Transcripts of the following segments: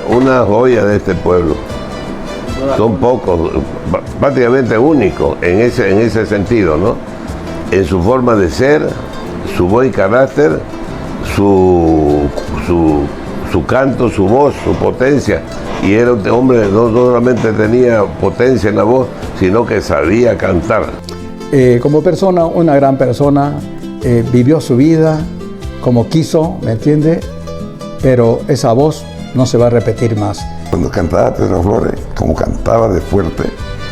una joya de este pueblo. Son pocos, prácticamente únicos en ese sentido, ¿no? En su forma de ser, su buen carácter, su canto, su voz, su potencia. Y era un hombre, no solamente tenía potencia en la voz, sino que sabía cantar. Como persona, una gran persona, vivió su vida como quiso, ¿me entiende? Pero esa voz no se va a repetir más. Cuando cantaba Pedro Flores, como cantaba de fuerte,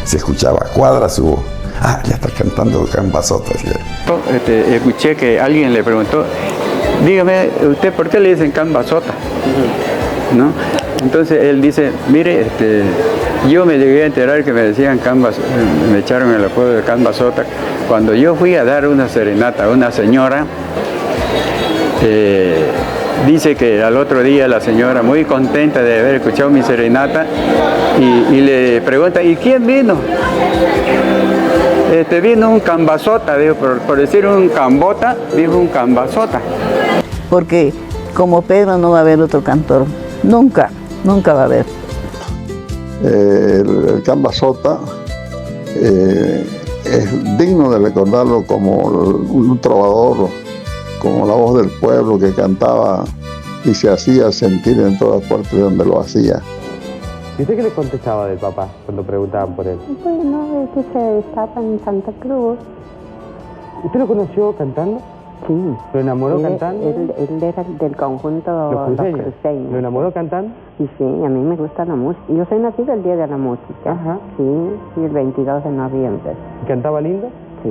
se escuchaba cuadra su voz. Ah, ya está cantando Cambazota. Escuché que alguien le preguntó, dígame, ¿usted por qué le dicen Cambazota? ¿No? Entonces él dice, mire, yo me llegué a enterar que me decían me echaron el apodo de Cambazota cuando yo fui a dar una serenata a una señora. Dice que al otro día la señora, muy contenta de haber escuchado mi serenata, y le pregunta, ¿y quién vino? Vino un Cambazota, dijo, por decir un Cambota, dijo un Cambazota. Porque como Pedro no va a haber otro cantor, nunca va a haber. El Cambazota es digno de recordarlo como un trovador, como la voz del pueblo que cantaba y se hacía sentir en todas partes donde lo hacía. ¿Y usted qué le contestaba del papá cuando preguntaban por él? Bueno, que se estaba en Santa Cruz. ¿Usted lo conoció cantando? Sí. ¿Lo enamoró cantando? Él era del conjunto Los Cruceños. ¿Lo enamoró cantando? Y sí, a mí me gusta la música. Yo soy nacida el día de la música. Ajá. Sí, el 22 de noviembre. ¿Y cantaba lindo? Sí.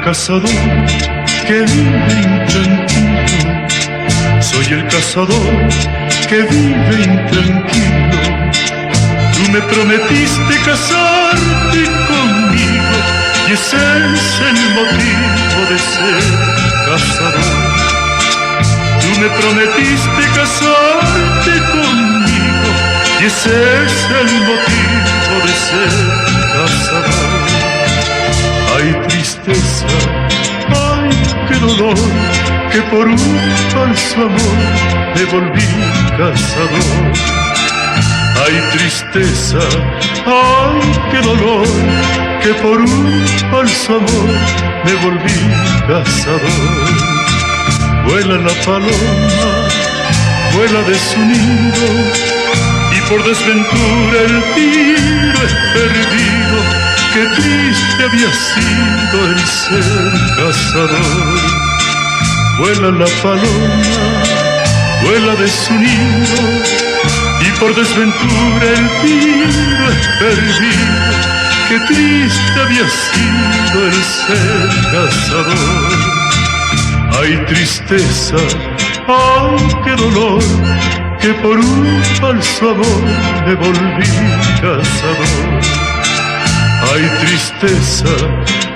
Cazador que vive intranquilo, soy el cazador que vive intranquilo. Tú me prometiste casarte conmigo y ese es el motivo de ser cazador. Tú me prometiste casarte conmigo y ese es el motivo de ser cazador. Ay, tristeza, ay, qué dolor, que por un falso amor me volví cazador. Ay, tristeza, ay, qué dolor, que por un falso amor me volví cazador. Vuela la paloma, vuela de su nido, y por desventura el tiro es perdido. Qué triste había sido el ser cazador. Vuela la paloma, vuela de su nido, y por desventura el tiro es perdido. Qué triste había sido el ser cazador. Ay, tristeza, ay, qué dolor, que por un falso amor me volví cazador. Ay, tristeza,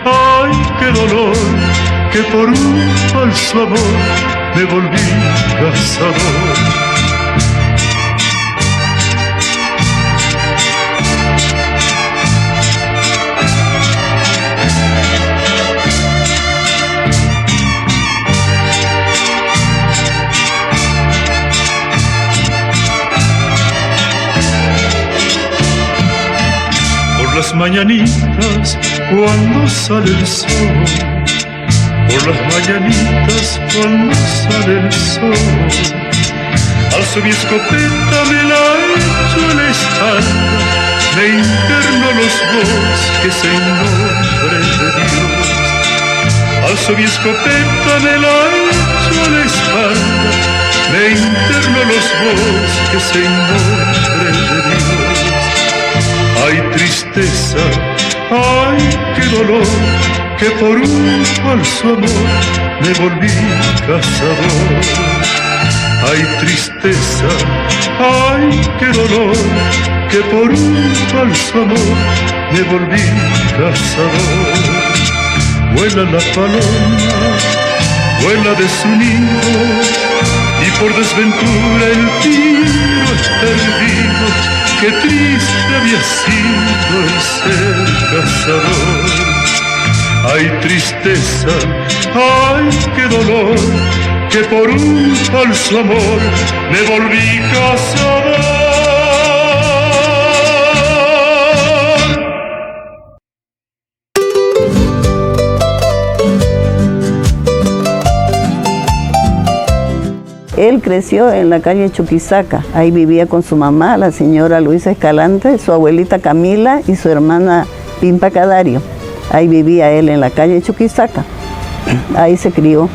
ay, qué dolor, que por un falso amor me volví cazador. Las mañanitas cuando sale el sol, por las mañanitas cuando sale el sol, alzo mi escopeta, me la echo a la espalda, me interno los bosques en nombre de Dios. Alzo mi escopeta, me la echo a la espalda, me interno los bosques en nombre de Dios. Ay, tristeza, ay, qué dolor, que por un falso amor me volví cazador. Ay, tristeza, ay, qué dolor, que por un falso amor me volví cazador. Vuela la paloma, vuela de su nido y por desventura el tiro es perdido. Qué triste había sido el ser cazador. Ay, tristeza, ay, qué dolor, que por un falso amor me volví cazador. Él creció en la calle Chuquisaca, ahí vivía con su mamá, la señora Luisa Escalante, su abuelita Camila y su hermana Pimpa Cadario. Ahí vivía él en la calle Chuquisaca, ahí se crió,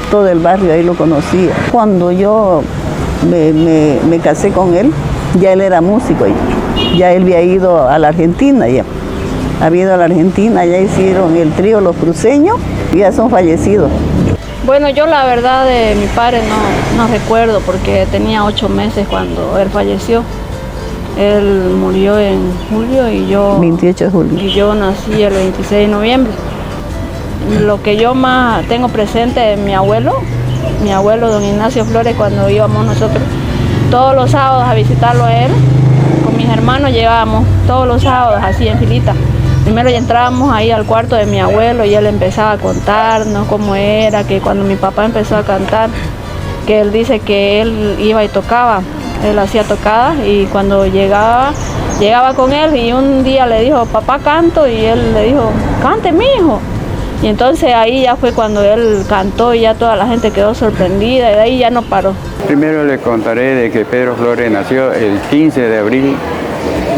todo el barrio ahí lo conocía. Cuando yo me casé con él, ya él era músico, ya él había ido a la Argentina, ya hicieron el trío Los Cruceños, ya son fallecidos. Bueno, yo la verdad de mi padre no recuerdo porque tenía 8 meses cuando él falleció. Él murió en julio y yo... 28 de julio. Y yo nací el 26 de noviembre. Lo que yo más tengo presente es mi abuelo don Ignacio Flores, cuando íbamos nosotros todos los sábados a visitarlo a él. Con mis hermanos llegábamos todos los sábados así en filita. Primero ya entrábamos ahí al cuarto de mi abuelo y él empezaba a contarnos cómo era, que cuando mi papá empezó a cantar, que él dice que él iba y tocaba, él hacía tocadas y cuando llegaba con él y un día le dijo, papá canto, y él le dijo, cante mijo. Y entonces ahí ya fue cuando él cantó y ya toda la gente quedó sorprendida y de ahí ya no paró. Primero le contaré de que Pedro Flores nació el 15 de abril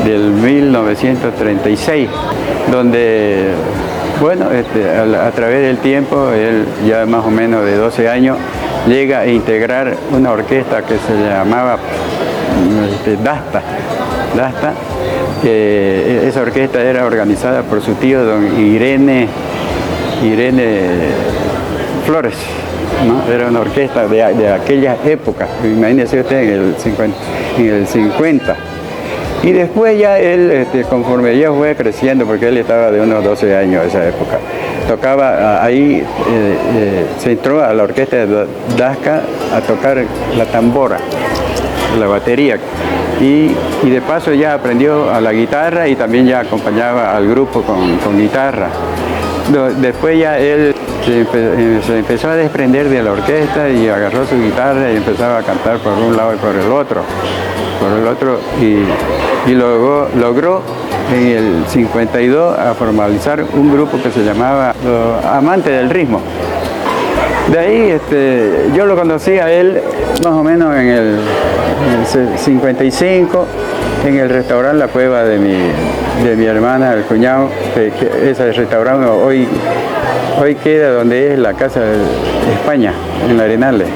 del 1936, donde, bueno, a través del tiempo, él ya más o menos de 12 años, llega a integrar una orquesta que se llamaba Dasta. Esa orquesta era organizada por su tío, don Irene Flores, ¿no? Era una orquesta de aquellas épocas, imagínese usted en el 50. Y después ya él, conforme ya fue creciendo, porque él estaba de unos 12 años en esa época, tocaba ahí, se entró a la orquesta de Dasca a tocar la tambora, la batería. Y de paso ya aprendió a la guitarra y también ya acompañaba al grupo con guitarra. Después ya él se empezó a desprender de la orquesta y agarró su guitarra y empezaba a cantar por un lado y por el otro y logró en el 52 a formalizar un grupo que se llamaba Amantes del Ritmo. De ahí yo lo conocí a él más o menos en el 55 en el restaurante La Cueva de mi hermana, el cuñado, que ese restaurante hoy queda donde es la Casa de España, en la Arenales.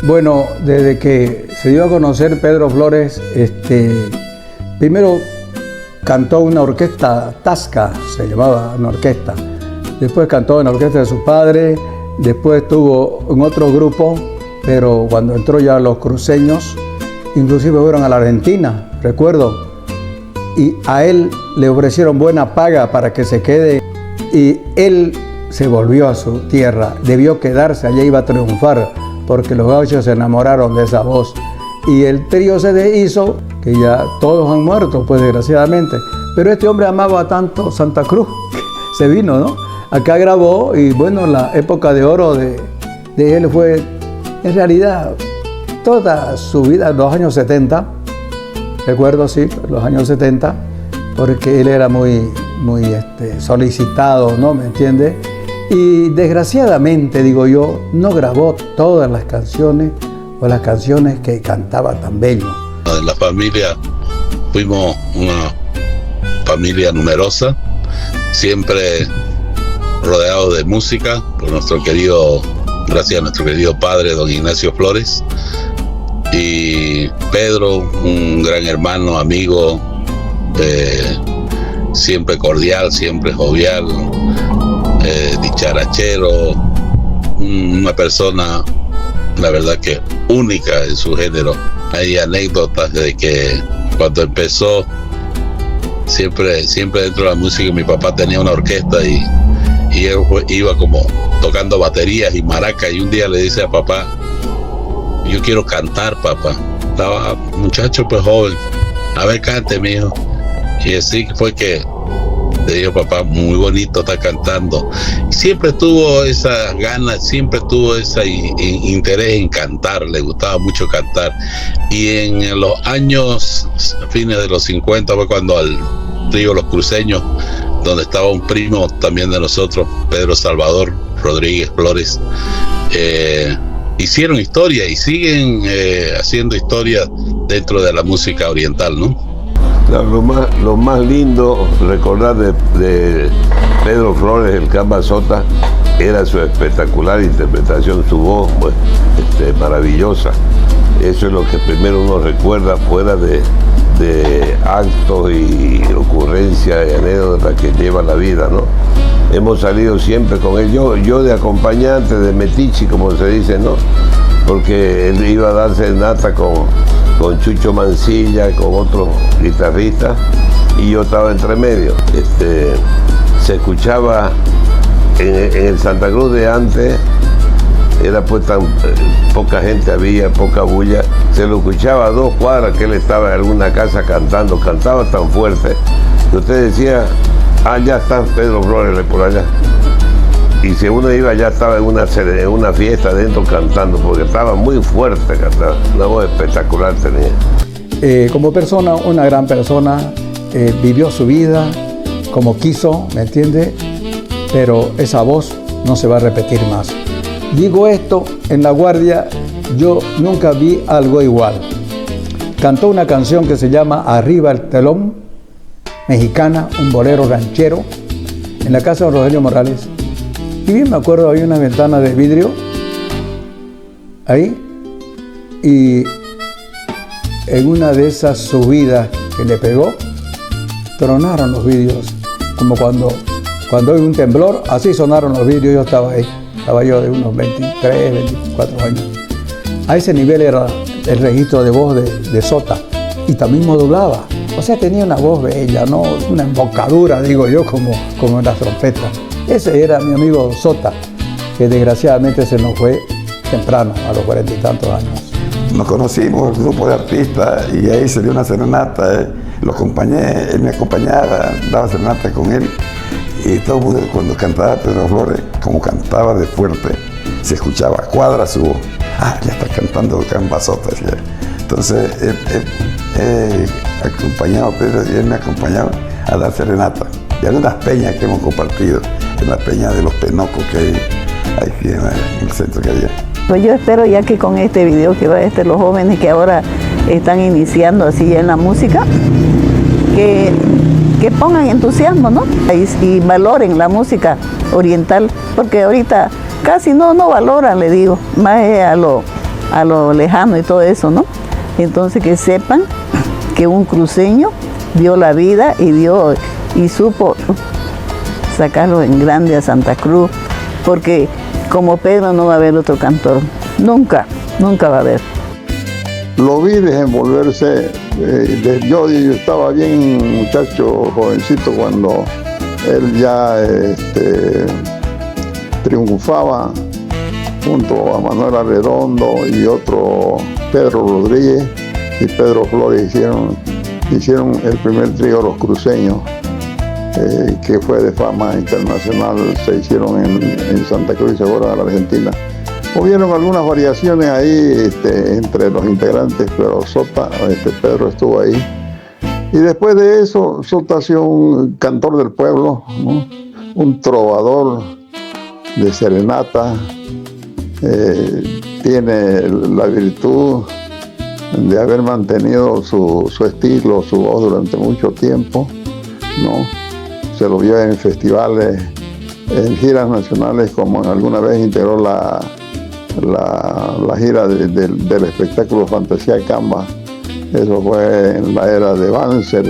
Bueno, desde que se dio a conocer Pedro Flores, primero cantó una orquesta, Tasca se llamaba una orquesta, después cantó en la orquesta de su padre, después estuvo en otro grupo, pero cuando entró ya Los Cruceños, inclusive fueron a la Argentina, recuerdo, y a él le ofrecieron buena paga para que se quede, y él se volvió a su tierra, debió quedarse, allá iba a triunfar, porque los gauchos se enamoraron de esa voz. Y el trío se deshizo, que ya todos han muerto, pues desgraciadamente. Pero este hombre amaba tanto Santa Cruz, se vino, ¿no? Acá grabó y bueno, la época de oro de él fue, en realidad, toda su vida, los años 70, recuerdo, sí, los años 70, porque él era muy solicitado, ¿no? ¿Me entiende? Y desgraciadamente, digo yo, no grabó todas las canciones o las canciones que cantaba tan bello. En la familia fuimos una familia numerosa, siempre rodeados de música por gracias a nuestro querido padre, don Ignacio Flores, y Pedro, un gran hermano, amigo, siempre cordial, siempre jovial, dicharachero, una persona, la verdad que única en su género. Hay anécdotas de que cuando empezó, siempre dentro de la música, mi papá tenía una orquesta y él iba como tocando baterías y maracas, y un día le dice a papá: yo quiero cantar, papá. Estaba muchacho pues joven, a ver, cante, mijo. Y así fue que le dijo: papá, muy bonito está cantando. Siempre tuvo esa ganas, siempre tuvo ese interés en cantar, le gustaba mucho cantar. Y en los años, fines de los 50, fue cuando al río Los Cruceños, donde estaba un primo también de nosotros, Pedro Salvador Rodríguez Flores, hicieron historia y siguen haciendo historia dentro de la música oriental, ¿no? Claro, lo más lindo recordar de Pedro Flores, el Cambazota, era su espectacular interpretación, su voz pues, maravillosa. Eso es lo que primero uno recuerda, fuera de actos y ocurrencias y anécdotas que lleva la vida, ¿no? Hemos salido siempre con él, yo de acompañante, de metichi, como se dice, ¿no? Porque él iba a dar serenata con Chucho Mancilla, con otros guitarristas, y yo estaba entre medio. Se escuchaba en el Santa Cruz de antes, era pues tan poca gente había, poca bulla, se lo escuchaba a 2 cuadras que él estaba en alguna casa cantando, cantaba tan fuerte que usted decía: ah, ya está Pedro Flores por allá. Y si uno iba, ya estaba en una fiesta adentro cantando, porque estaba muy fuerte cantando, una voz espectacular tenía. Como persona, una gran persona, vivió su vida como quiso, ¿me entiende? Pero esa voz no se va a repetir más. Digo esto, en La Guardia yo nunca vi algo igual. Cantó una canción que se llama Arriba el telón, mexicana, un bolero ranchero, en la casa de Rogelio Morales. Y bien me acuerdo, había una ventana de vidrio ahí, y en una de esas subidas que le pegó, tronaron los vidrios, como cuando hay un temblor, así sonaron los vidrios. Yo estaba ahí, estaba yo de unos 23, 24 años. A ese nivel era el registro de voz de Sota, y también modulaba. O sea, tenía una voz bella, ¿no? Una embocadura, digo yo, como en las trompetas. Ese era mi amigo Sota, que desgraciadamente se nos fue temprano, a los 40 y tantos años. Nos conocimos, el grupo de artistas, y ahí se dio una serenata. Lo acompañé, él me acompañaba, daba serenata con él. Y todo el mundo, cuando cantaba Pedro Flores, como cantaba de fuerte, se escuchaba a cuadra su voz. Ah, ya está cantando Cambazota. Entonces, acompañado a Pedro, y él me acompañaba a dar serenata. Y algunas peñas que hemos compartido, en la peña de los Penocos que hay aquí en el centro que había. Pues yo espero ya que con este video que va a los jóvenes que ahora están iniciando así en la música, que pongan entusiasmo, ¿no? Y valoren la música oriental, porque ahorita casi no valoran, le digo, más a lo lejano y todo eso, ¿no? Entonces que sepan que un cruceño dio la vida y supo sacarlo en grande a Santa Cruz, porque como Pedro no va a haber otro cantor, nunca va a haber. Lo vi desenvolverse, yo estaba bien muchacho, jovencito, cuando él ya triunfaba junto a Manuel Arredondo y otro Pedro Rodríguez y Pedro Flores hicieron el primer trío Los Cruceños, que fue de fama internacional. Se hicieron en Santa Cruz y se fueron a la Argentina. Hubieron algunas variaciones ahí entre los integrantes, pero Sota, Pedro estuvo ahí. Y después de eso, Sota ha sido un cantor del pueblo, ¿no? Un trovador de serenata. Tiene la virtud de haber mantenido su estilo, su voz durante mucho tiempo, ¿no? Se lo vio en festivales, en giras nacionales, como alguna vez integró la gira del espectáculo Fantasía Camba. Eso fue en la era de Banzer,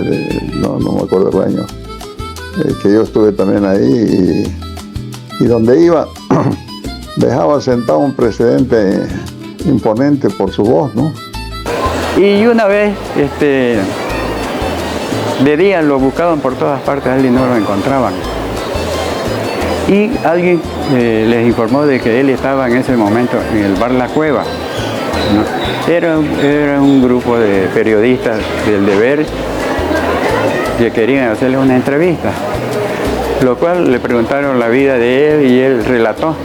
no me acuerdo el año, que yo estuve también ahí, y donde iba dejaba sentado un precedente imponente por su voz, ¿no? Y una vez, de día lo buscaban por todas partes, a él y no lo encontraban. y alguien les informó de que él estaba en ese momento en el bar La Cueva, ¿no? Era un grupo de periodistas del Deber que querían hacerle una entrevista, lo cual le preguntaron la vida de él y él relató.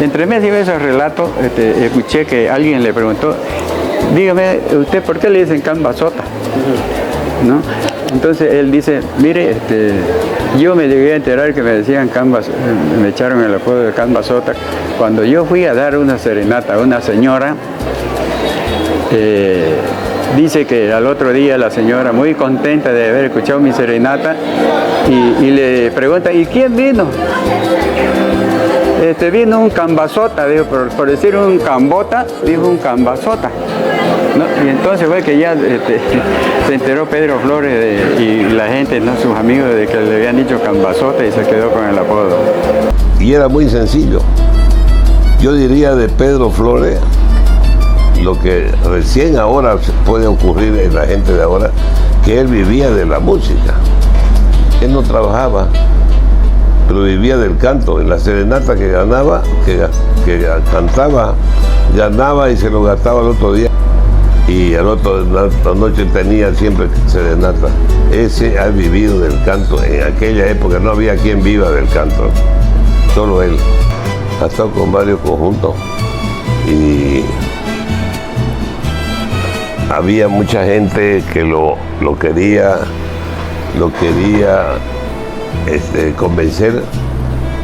Entre medio de esos relatos escuché que alguien le preguntó, dígame, ¿usted por qué le dicen Cambazota? ¿No? Entonces él dice, mire, yo me llegué a enterar que me decían me echaron el apodo de Cambazota cuando yo fui a dar una serenata a una señora. Dice que al otro día la señora, muy contenta de haber escuchado mi serenata, y le pregunta, ¿y quién vino? Vino un Cambazota, dijo, por decir un Cambota, dijo un Cambazota, ¿no? Y entonces fue que ya se enteró Pedro Flores y la gente, ¿no? Sus amigos, de que le habían dicho Cambazota, y se quedó con el apodo. Y era muy sencillo. Yo diría de Pedro Flores, lo que recién ahora puede ocurrir en la gente de ahora, que él vivía de la música. Él no trabajaba, pero vivía del canto. En la serenata que ganaba, que cantaba, ganaba y se lo gastaba el otro día. Y la noche tenía siempre serenata. Ese ha vivido del canto. En aquella época no había quien viva del canto, solo él. Ha estado con varios conjuntos y había mucha gente que lo quería convencer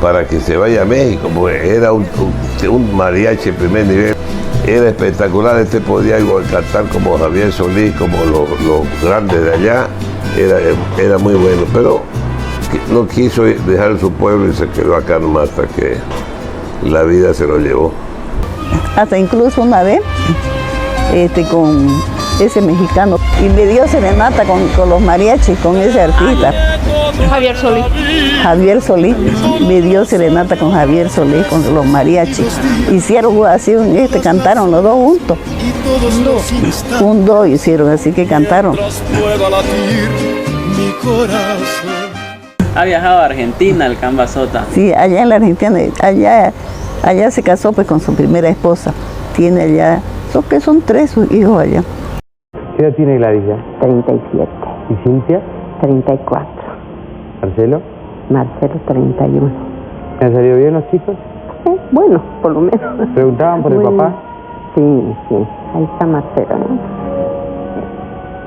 para que se vaya a México, porque era un mariachi de primer nivel, era espectacular. Podía cantar como Javier Solís, como los grandes de allá, era muy bueno, pero no quiso dejar su pueblo y se quedó acá nomás hasta que la vida se lo llevó. Hasta incluso una vez con ese mexicano, y me dio serenata con los mariachis, con ese artista. Javier Solís. Javier Solís, me dio serenata con Javier Solís, con los mariachis. Hicieron así, cantaron los dos juntos. Un do hicieron, así que cantaron. ¿Ha viajado a Argentina el Cambazota? Sí, allá en la Argentina, allá se casó pues con su primera esposa. Tiene allá, son 3 sus hijos allá. ¿Qué edad tiene Gladys ya? 37. ¿Y Cintia? 34. ¿Marcelo? Marcelo, 31. ¿Me han salido bien los chicos? Bueno, por lo menos. ¿Preguntaban por el papá? Sí, ahí está Marcelo, ¿no?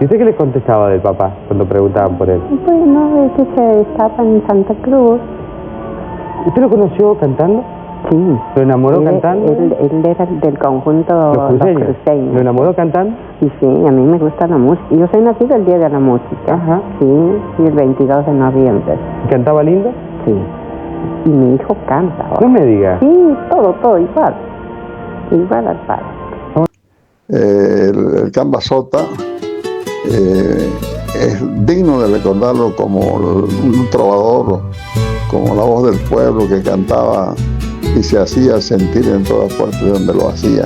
¿Y usted qué le contestaba del papá cuando preguntaban por él? Bueno, es que estaba en Santa Cruz. ¿Usted lo conoció cantando? Sí. ¿Lo enamoró cantando? Él era del conjunto Los Cruceños. ¿Lo enamoró cantando? Sí, a mí me gusta la música. Yo soy nacida el Día de la Música. Ajá. Sí, el 22 de noviembre. ¿Cantaba lindo? Sí. Y mi hijo canta ahora. No me diga. Sí, todo igual. Igual al padre. El Cambazota es digno de recordarlo como un trovador, como la voz del pueblo que cantaba y se hacía sentir en todas partes donde lo hacía.